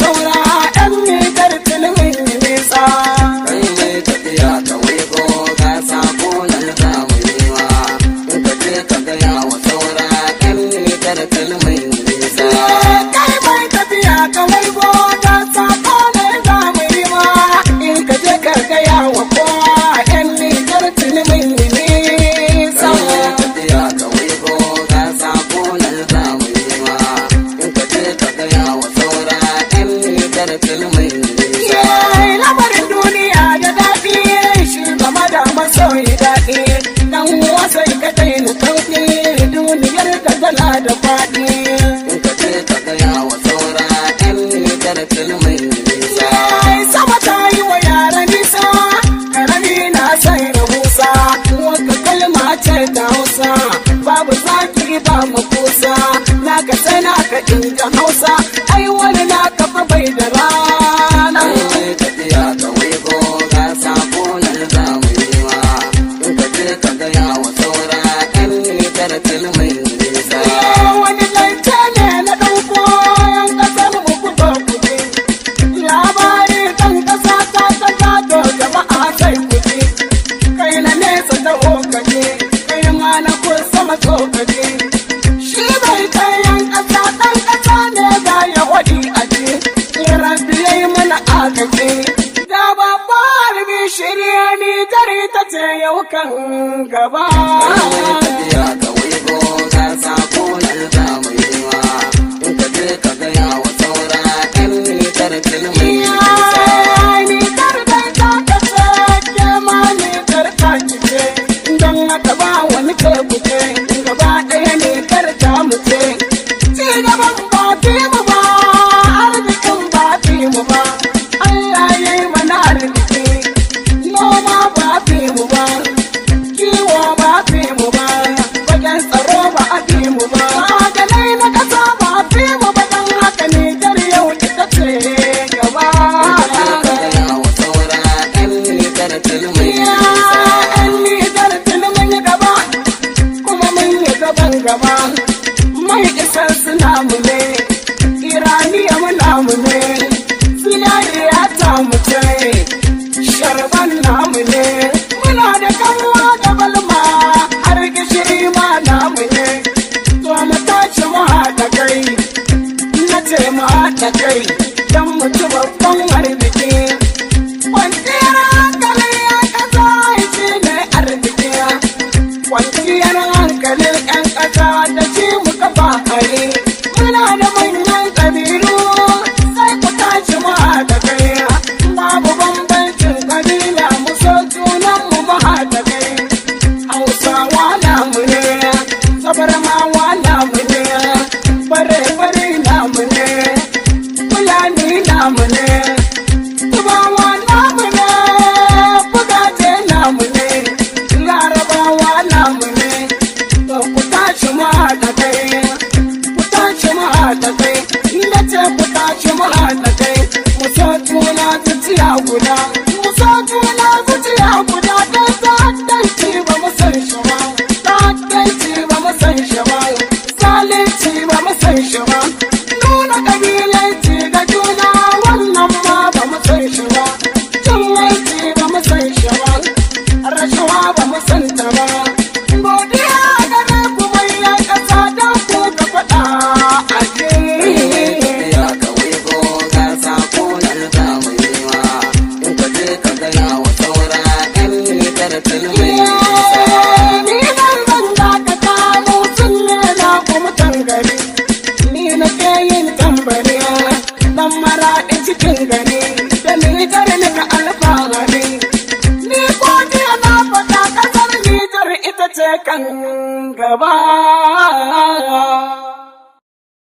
saura ɗan Nijar tilmin nisa. Kai mai tafiya ka waigo ka sako nan zamu yi wa. In ka je ka gaya wa saura ɗan Nijar tilmin nisa. Kai mai tafiya ka waigo ka sako nan zamu yi wa. In ka je ka gaya wa kowa ɗan Nijar tilmin nisa. Kai mai tafiya ka waigo ka sako nan zamu yi wa. In ka je ka gaya wa saura ɗan Nijar tilmin nisa. Lamarin duniya da daɗi shi game da masoyi daɗi. Dan wasai ka daina sauƙi duniyar ka tana da faɗi. In ka je ka gaya wa saura ɗan Nijar tilmin nisa. Sama ta yi wa yara nisa, karami na sai da busa. Wata kalma ce ta Hausa, babu zaki ba makusa. Na ka sai na ka inda Hausa, ai wani na kafa bai da rana. Kai mai tafiya ka waigo ka sako nan zamu yi wa. In ka je ka gaya wa saura ɗan Nijar tilmin nisa. Wani lance ne na ɗauko yan ƙasar mu kudo kuɗi. Labari ɗan ƙasa ta gado jama'a sai kuɗi. Kai na nesa ta hokaje, kai ma na kusa matsokaje. Shi bai kai yan ƙasa ɗan ƙasa ne da ya waɗi aje. Rabbi ya yi mana agaje. Da babbar bishiriya ni tare ta ce yau kan gaba. Kai mai tafiya ka waigo ka sako nan zamu yi wa. In ka je ka gaya wa saura ɗan Nijar tilmin nisa. Ni karkai ta kace ke ma ni karka kice don haka ba wani ke kuce gaba ɗaya ne karka muce ci gaban ba fi mu ba arzikin ba fi mu ba Allah ya yi mana arziki noma ba fi mu ba kiwo ba fi mu ba wajen tsaro ba a fi mu ba maganai na ƙasa ba fi mu ba don haka ne jar yau ita ce gaba. Ka gaya wa saura ɗan Nijar tilmin Ya nisa. ‘yan Nijar tuni mun yi gaba, kuma mun yi gaban gaba. Mai isar su namu ne, Iraniya mu namu ne, Zinariya ta mu ce, Sharban namu ne. Muna da kanwa da balma, har gishiri ma namu ne. To mu tashi mu haɗa kai, na ce mu haɗa kai, don mu ci babban arziki. Kwanciyar hankali ya kasa shi ne arziki. Kwanciyar hankalin ƴan ƙasa da shi muka ba hari. Muna da manyan ƙabilu sai ku tashi mu haɗa kai. Babu bambancin ƙabila mu so junan mu mu haɗa kai. Hausawa namu ne, Zabarmawa namu ne, bare-bare namu ne, Fulani namu ne. Tubawa namu ne, bugaje namu ne, Larabawa namu ne. To ku tashi mu haɗa kai, ku tashi mu haɗa kai. Na ce ku tashi mu haɗa kai, mu so juna zuciya guda, mu so juna zuciya guda. Don ta'addanci ba mu san shi ba, ta'addanci ba mu san shi ba, zalunci ba mu san shi ba. Nuna ƙabilanci ga juna wannan ma ba mu san shi ba, cin hanci ba mu san shi ba, rashawa ba mu san ta ba. Godiya gare ku manyan ƙasa don ku ka faɗa a ji. Tafiya ka waigo ka sako nan zamu yi wa. In ka je ka gaya wa saura ɗan Nijar tilmin nisa. Ni nan zan dakata mu sun ne na kuma tangare. Ni na ke yin tambari dan maraɗi cikin gari da Nijar ni ka alfahari. Ni ko jiya na faɗa ƙasar Nijar ita ce kan gaba.